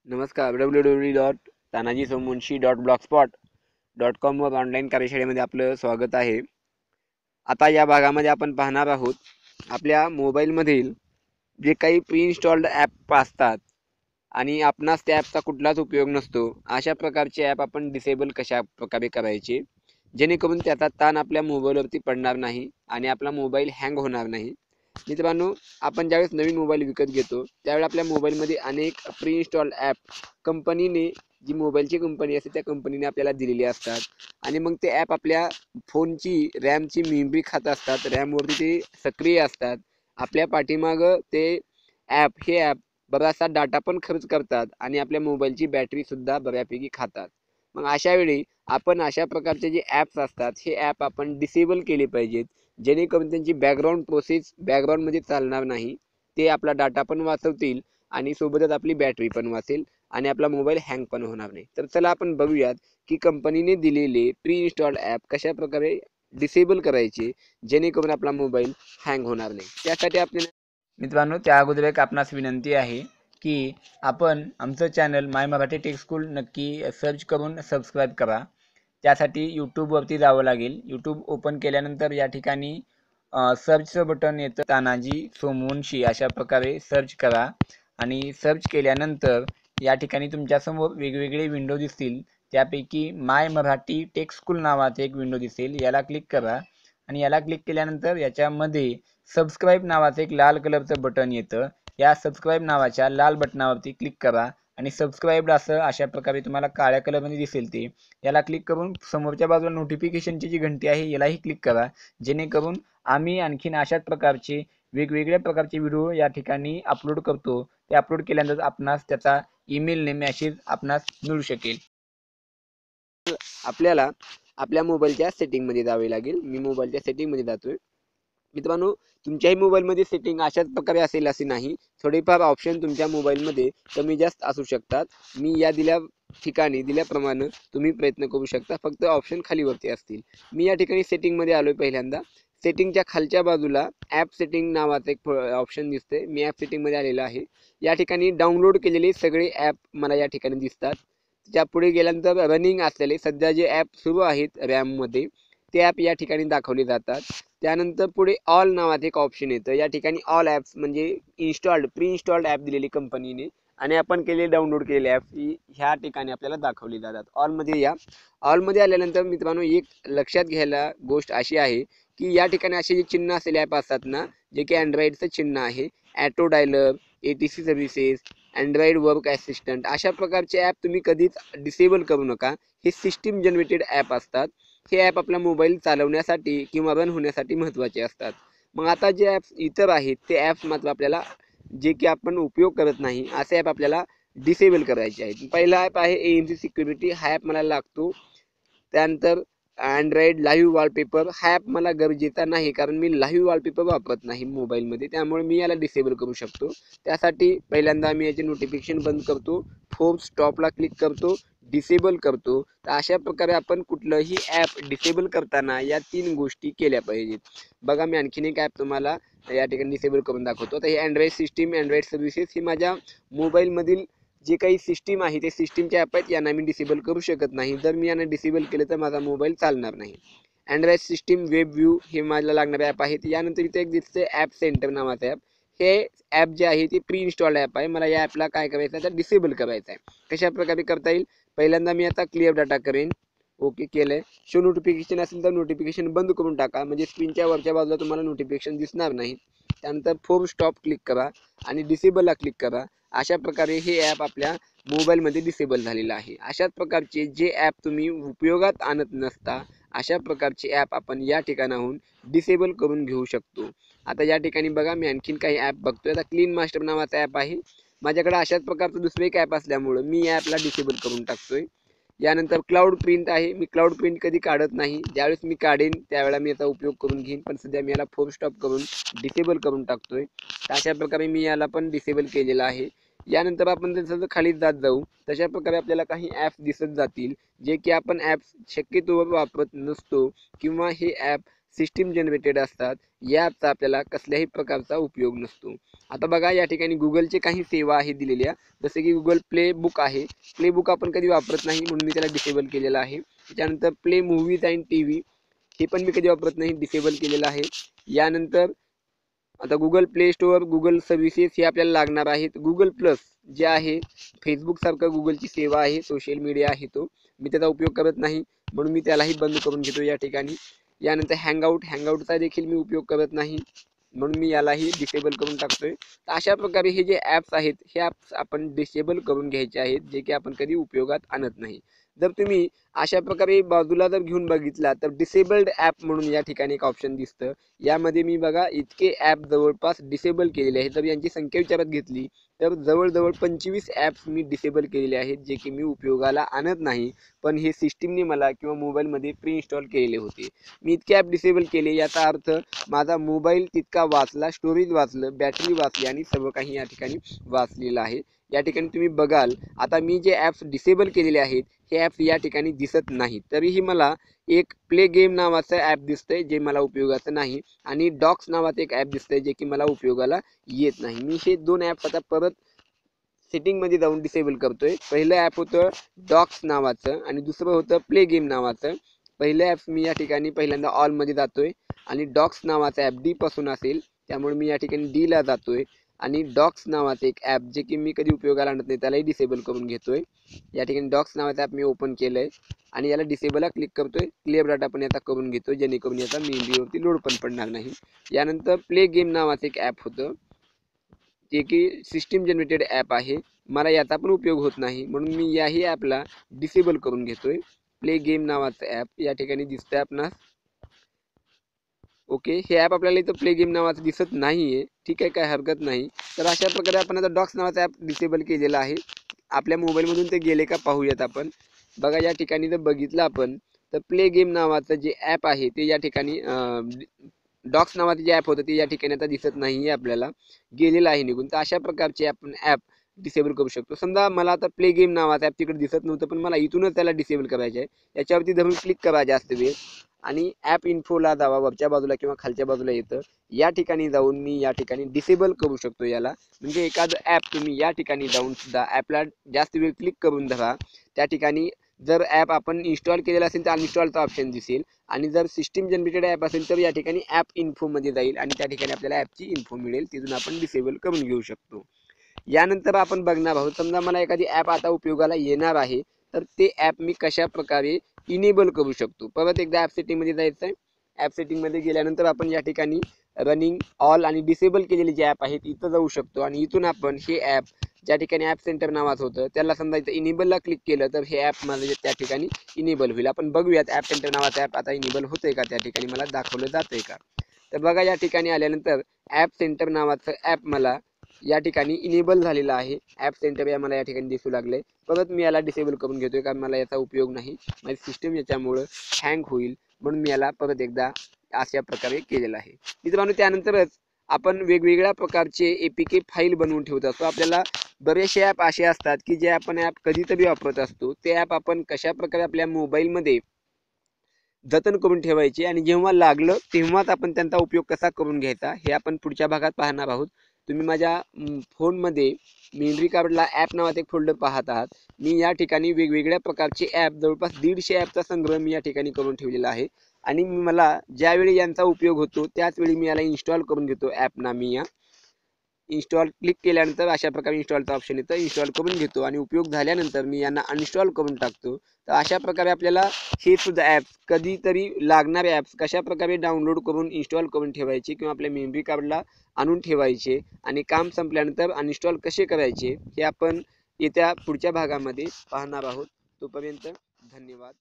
नमस्कार. www.tanajisomunshi.blogspot.com वर online कार्यशाळेमध्ये आपलं स्वागत आहे. आता या भागामध्ये आपण पाहणार आहोत आपल्या मोबाईलमधील जे काही प्री इन्स्टॉल्ड ॲप असतात आणि आपणास त्या ॲपचा कुठलाच उपयोग नसतो, अशा प्रकारचे ॲप आपण डिसेबल कशा प्रकारे करायचे, जेणेकरून त्याचा ताण आपल्या मोबाईलवरती पडणार नाही आणि आपला मोबाईल हँग होणार नाही. मित्रांनो, आपण ज्यावेळेस नवीन मोबाईल विकत घेतो त्यावेळी आपल्या मोबाईलमध्ये अनेक प्री इन्स्टॉल्ड ॲप कंपनीने, जी मोबाईलची कंपनी असते त्या कंपनीने आपल्याला दिलेली असतात आणि मग ते ॲप आपल्या फोनची रॅमची मेमरी खात असतात. रॅमवरती ते सक्रिय असतात. आपल्या पाठीमागं ते हे ॲप बराचसा डाटा पण खर्च करतात आणि आपल्या मोबाईलची बॅटरीसुद्धा बऱ्यापैकी खातात. मग अशा वेळी आपण अशा प्रकारचे जे ॲप्स असतात हे ॲप आपण डिसेबल केले पाहिजेत, जेणेकरून त्यांची बॅकग्राऊंड प्रोसेस बॅकग्राऊंडमध्ये चालणार नाही. ते आपला डाटा पण वाचवतील आणि सोबतच आपली बॅटरी पण वाचेल आणि आपला मोबाईल हँग पण होणार नाही. तर चला आपण बघूयात की कंपनीने दिलेले प्री इन्स्टॉल्ड ॲप कशा प्रकारे डिसेबल करायचे, जेणेकरून आपला मोबाईल हँग होणार नाही. त्यासाठी आपल्याला मित्रांनो, त्या अगोदर एक आपणास विनंती आहे की आपण आमचं चॅनल माय मराठी टेक स्कूल नक्की सर्च करून सबस्क्राईब करा. त्यासाठी यूट्यूबवरती जावं लागेल. यूट्यूब ओपन केल्यानंतर या ठिकाणी सर्चचं बटन येतं, तानाजी सोमवंशी अशा प्रकारे सर्च करा आणि सर्च केल्यानंतर या ठिकाणी तुमच्यासमोर वेगवेगळे विंडो दिसतील. त्यापैकी माय मराठी टेक स्कूल नावाचे एक विंडो दिसेल, याला क्लिक करा आणि याला क्लिक केल्यानंतर याच्यामध्ये सबस्क्राईब नावाचं एक लाल कलरचं बटन येतं. या सबस्क्राईब नावाच्या लाल बटनावरती क्लिक करा आणि सबस्क्राईब्ड असं अशा प्रकारे तुम्हाला काळ्या कलरमध्ये दिसेल. ते याला क्लिक करून समोरच्या बाजूला नोटिफिकेशनची जी घंटी आहे यालाही क्लिक करा, जेणेकरून आम्ही आणखीन अशाच प्रकारचे वेगवेगळ्या प्रकारचे व्हिडिओ या ठिकाणी अपलोड करतो. ते अपलोड केल्यानंतर आपणास त्याचा ईमेलने मेसेज आपणास मिळू शकेल. आपल्याला आपल्या मोबाईलच्या सेटिंगमध्ये जावे लागेल. मी मोबाईलच्या सेटिंगमध्ये जातोय. मित्रांनो, तुमच्याही मोबाईलमध्ये सेटिंग अशाच प्रकारे असेल असे नाही. थोडेफार ऑप्शन तुमच्या मोबाईलमध्ये कमी जास्त असू शकतात. मी या दिल्याप्रमाणे तुम्ही प्रयत्न करू शकता. फक्त ऑप्शन खालीवरती असतील. मी या ठिकाणी सेटिंगमध्ये आलोय. पहिल्यांदा सेटिंगच्या खालच्या बाजूला ॲप सेटिंग नावाचं एक ऑप्शन दिसते. मी ॲप सेटिंगमध्ये आलेलो आहे. या ठिकाणी डाउनलोड केलेले सगळे ॲप मला या ठिकाणी दिसतात. त्या पुढे गेल्यानंतर रनिंग असलेले सध्या जे ॲप सुरू आहेत रॅममध्ये ते ॲप या ठिकाणी दाखवले जातात. त्यानंतर पुढे ऑल नावाचं एक ऑप्शन येतं. या ठिकाणी ऑल ॲप्स म्हणजे प्री इन्स्टॉल्ड ॲप दिलेली कंपनीने आणि आपण डाउनलोड केलेले ॲप ह्या ठिकाणी आपल्याला दाखवले जातात. ऑलमध्ये या. ऑलमध्ये आल्यानंतर मित्रांनो, एक लक्षात घ्यायला गोष्ट अशी आहे की या ठिकाणी असे जे चिन्ह असलेले ॲप असतात ना, जे की अँड्रॉइडचं चिन्ह आहे, auto dialer, ATC services, Android work assistant, अशा प्रकारचे ॲप तुम्ही कधीच डिसेबल करू नका. हे सिस्टीम जनरेटेड ॲप असतात. हे ॲप आपला मोबाईल चालवण्यासाठी किंवा रन होण्यासाठी महत्त्वाचे असतात. मग आता जे ॲप्स इतर आहेत ते ॲप्स मात्र आपल्याला, जे की आपण उपयोग करत नाही असे ॲप आपल्याला डिसेबल करायचे आहेत. पहिला ॲप आहे ANC सिक्युरिटी. हा ॲप मला लागतो. त्यानंतर अँड्रॉइड लाईव्ह वॉलपेपर. हा ॲप मला गरजेचा नाही, कारण मी लाईव्ह वॉलपेपर वापरत नाही मोबाईलमध्ये, त्यामुळे मी याला डिसेबल करू शकतो. त्यासाठी पहिल्यांदा मी याचे नोटिफिकेशन बंद करतो, फोर्स स्टॉपला क्लिक करतो, डिसेबल करतो. तर अशा प्रकारे आपण कुठलंही ॲप डिसेबल करताना या 3 गोष्टी केल्या पाहिजेत. बघा, मी आणखीन एक ॲप तुम्हाला या ठिकाणी डिसेबल करून दाखवतो. तर हे अँड्रॉइड सिस्टीम, अँड्रॉइड सर्व्हिसेस, ही माझ्या मोबाईलमधील जे काही सिस्टीम आहे ते सिस्टीमचे ॲप आहेत. यांना मी डिसेबल करू शकत नाही. जर मी यांना डिसेबल केलं तर माझा मोबाईल चालणार नाही. अँड्रॉइड सिस्टीम वेब व्ह्यू हे मला लागणारे ॲप आहेत. यानंतर इथे एक दिसते ॲप सेंटर नावाचं ॲप. हे ॲप जे आहे ते प्री इन्स्टॉल्ड ॲप आहे. मला या ॲपला काय करायचं आहे तर डिसेबल करायचं आहे. कशा प्रकारे करता येईल? पहिल्यांदा मी आता क्लिअर डाटा करेन. ओके केलंय. शो नोटिफिकेशन असेल तर नोटिफिकेशन बंद करून टाका, म्हणजे स्क्रीनच्या वरच्या बाजूला तुम्हाला नोटिफिकेशन दिसणार नाही. त्यानंतर फोर्स स्टॉप क्लिक करा आणि डिसेबलला क्लिक करा. अशा प्रकारे हे ॲप आपल्या मोबाईलमध्ये डिसेबल झालेलं आहे. अशाच प्रकारचे जे ॲप तुम्ही उपयोगात आणत नसता, अशा प्रकारचे ॲप आपण या ठिकाणाहून डिसेबल करून घेऊ शकतो. आता या ठिकाणी बघा, मी आणखीन काही ॲप बघतोय. आता क्लीन मास्टर नावाचा ॲप आहे. माझ्याकडे अशाच प्रकारचं दुसरं एक ॲप असल्यामुळं मी या ॲपला डिसेबल करून टाकतोय. यानंतर क्लाउड प्रिंट आहे. मी क्लाउड प्रिंट कधी काढत नाही. ज्यावेळेस मी काढेन त्यावेळेला मी याचा उपयोग करून घेईन, पण सध्या मी याला फोर्स स्टॉप करून डिसेबल करून टाकतोय. अशा प्रकारे मी याला पण डिसेबल केलेलं आहे. यानंतर आपण जसं खाली जात जाऊ तशा प्रकारे आपल्याला काही ॲप्स दिसत जातील, जे की आपण ॲप्स शक्यतोवर वापरत नसतो किंवा हे ॲप सिस्टीम जनरेटेड असतात, या ॲपचा आपल्याला कसल्याही प्रकारचा उपयोग नसतो. आता बघा या ठिकाणी गुगलचे काही सेवा आहे दिलेल्या, जसे की गुगल प्ले बुक आहे. प्ले बुक आपण कधी वापरत नाही म्हणून मी त्याला डिसेबल केलेलं आहे. त्याच्यानंतर प्ले मूव्हीज अँड TV हे पण मी कधी वापरत नाही, डिसेबल केलेलं आहे. यानंतर आता Google play store, Google services हे आपल्याला लागणार आहेत. गुगल प्लस जे आहे, फेसबुक सारखं गुगलची सेवा आहे, सोशल मीडिया आहे, तो मी त्याचा उपयोग करत नाही म्हणून मी त्यालाही बंद करून घेतो या ठिकाणी. यानंतर हँगआउटचा देखील मी उपयोग करत नाही म्हणून मी यालाही डिसेबल करून टाकतोय. तर अशा प्रकारे हे जे ॲप्स आहेत, हे ॲप्स आपण डिसेबल करून घ्यायचे आहेत, जे की आपण कधी उपयोगात आणत नाही. जर तुम्ही अशा प्रकारे बाजूला जर घेऊन बघितला तर डिसेबल्ड ॲप म्हणून या ठिकाणी एक ऑप्शन दिसतं. यामध्ये मी बघा इतके ॲप जवळपास डिसेबल केलेले आहेत. तर यांची संख्या विचारात घेतली तर जवळजवळ 25 ॲप्स मी डिसेबल केलेले आहेत, जे की मी उपयोगाला आणत नाही, पण हे सिस्टीमने मला किंवा मोबाईलमध्ये प्री इन्स्टॉल केलेले होते. मी इतके ॲप डिसेबल केले, याचा अर्थ माझा मोबाईल तितका वाचला, स्टोरेज वाचलं, बॅटरी वाचली आणि सर्व काही या ठिकाणी वाचलेलं आहे. या ठिकाणी तुम्ही बघाल आता मी जे ॲप्स डिसेबल केलेले आहेत हे ॲप्स या ठिकाणी दिसत नाही. तरीही मला एक प्ले गेम नावाचं ॲप दिसतंय जे मला उपयोगाचं नाही, आणि डॉक्स नावाचं एक ॲप दिसतंय जे की मला उपयोगाला येत नाही. मी हे 2 ॲप्स आता परत सेटिंगमध्ये जाऊन डिसेबल करतोय. पहिलं ॲप होतं डॉक्स नावाचं आणि दुसरं होतं प्ले गेम नावाचं. पहिलं ॲप मी या ठिकाणी पहिल्यांदा ऑलमध्ये जातोय आणि डॉक्स नावाचा ॲप डी पासून असेल, त्यामुळे मी या ठिकाणी डीला जातोय आणि डॉक्स नावाचं एक ॲप जे की मी कधी उपयोगाला आणत नाही त्यालाही डिसेबल करून घेतोय. या ठिकाणी डॉक्स नावाचं ॲप मी ओपन केलंय आणि याला डिसेबलला क्लिक करतोय. क्लिअर डाटा पण याचा करून घेतोय, जेणेकरून याचा मेमरीवरती लोड पण पडणार नाही. यानंतर प्ले गेम नावाचं एक ॲप होतं, जे की सिस्टीम जनरेटेड ॲप आहे. मला याचा पण उपयोग होत नाही म्हणून मी याही ॲपला डिसेबल करून घेतोय. प्ले गेम नावाचं ॲप या ठिकाणी दिसतंय आपणास. ओके, हे ॲप आपल्याला इथं प्ले गेम नावाचं दिसत नाही आहे. ठीक आहे, काय हरकत नाही. तर अशा प्रकारे आपण आता डॉक्स नावाचा ॲप डिसेबल केलेला आहे. आपल्या मोबाईलमधून ते गेले का पाहूयात आपण. बघा या ठिकाणी जर बघितलं आपण तर प्ले गेम नावाचं जे ॲप आहे ते या ठिकाणी डॉक्स नावाचं जे ॲप होतं ते या ठिकाणी आता दिसत नाही आहे, आपल्याला गेलेलं आहे निघून. तर अशा प्रकारचे आपण ॲप डिसेबल करू शकतो. समजा मला आता प्ले गेम नावाचं ॲप तिकडे दिसत नव्हतं, पण मला इथूनच त्याला डिसेबल करायचं आहे. याच्यावरती धरून क्लिक करा जास्त वेळ आणि ॲप इन्फोला जावा, वरच्या बाजूला किंवा खालच्या बाजूला येतं. या ठिकाणी जाऊन मी या ठिकाणी डिसेबल करू शकतो याला. म्हणजे एखादं ॲप तुम्ही या ठिकाणी जाऊन सुद्धा ॲपला जास्त वेळ क्लिक करून धरा. त्या ठिकाणी जर ॲप आपण इन्स्टॉल केलेला असेल तर अनइन्स्टॉलचा ऑप्शन दिसेल, आणि जर सिस्टीम जनरेटेड ॲप असेल तर या ठिकाणी ॲप इन्फोमध्ये जाईल आणि त्या ठिकाणी आपल्याला ॲपची इन्फो मिळेल, तिथून आपण डिसेबल करून घेऊ शकतो. यानंतर आपण बघणार आहोत, समजा मला एखादी ॲप आता उपयोगाला येणार आहे तर ते ॲप मी कशा प्रकारे इनेबल करू शकतो. परत एकदा ॲप सेटिंगमध्ये जायचं आहे. ॲप सेटिंगमध्ये गेल्यानंतर आपण या ठिकाणी रनिंग, ऑल आणि डिसेबल केलेले जे ॲप आहेत इथं जाऊ शकतो आणि इथून आपण हे ॲप ज्या ठिकाणी ॲप सेंटर नावाचं होतं त्याला समजा इथं इनेबलला क्लिक केलं तर हे ॲप मला त्या ठिकाणी इनेबल होईल. आपण बघूयात ॲप सेंटर नावाचं ॲप आता इनेबल होतंय का, त्या ठिकाणी मला दाखवलं जातंय का. तर बघा या ठिकाणी आल्यानंतर ॲप सेंटर नावाचं ॲप मला या ठिकाणी इनेबल झालेलं आहे. ॲप सेंटर या मला या ठिकाणी दिसू लागले. परत मी याला डिसेबल करून घेतोय कारण मला याचा उपयोग नाही, माझी सिस्टम याच्यामुळं हँग होईल म्हणून मी याला परत एकदा अशा प्रकारे केलेलं आहे. मित्रांनो, त्यानंतरच आपण वेगवेगळ्या प्रकारचे APK फाईल बनवून ठेवत असतो. आपल्याला बरेचसे ॲप असे असतात की जे आपण ॲप कधीतरी वापरत असतो. ते ॲप आपण कशा प्रकारे आपल्या मोबाईलमध्ये जतन करून ठेवायचे आणि जेव्हा लागलं तेव्हाच आपण त्यांचा उपयोग कसा करून घ्यायचा हे आपण पुढच्या भागात पाहणार आहोत. तुम्ही माझ्या फोनमध्ये मेमरी कार्डला ॲप नावाचा एक फोल्डर पाहत आहात. मी या ठिकाणी वेगवेगळ्या प्रकारचे ॲप, जवळपास 150 ॲपचा संग्रह मी या ठिकाणी करून ठेवलेला आहे आणि मला ज्यावेळी यांचा उपयोग होतो त्याच वेळी मी याला इन्स्टॉल करून घेतो. ॲपना मी या इन्स्टॉल क्लिक केल्यानंतर अशा प्रकारे इन्स्टॉलचा ऑप्शन येतं, इन्स्टॉल करून घेतो आणि उपयोग झाल्यानंतर मी यांना अनइन्स्टॉल करून टाकतो. तर अशा प्रकारे आपल्याला हे सुद्धा ॲप्स, कधीतरी लागणारे ॲप्स कशा प्रकारे डाउनलोड करून इन्स्टॉल करून ठेवायचे किंवा आपल्या मेमरी कार्डला आणून ठेवायचे आणि काम संपल्यानंतर अनइन्स्टॉल कसे करायचे हे आपण येत्या पुढच्या भागामध्ये पाहणार आहोत. तोपर्यंत धन्यवाद.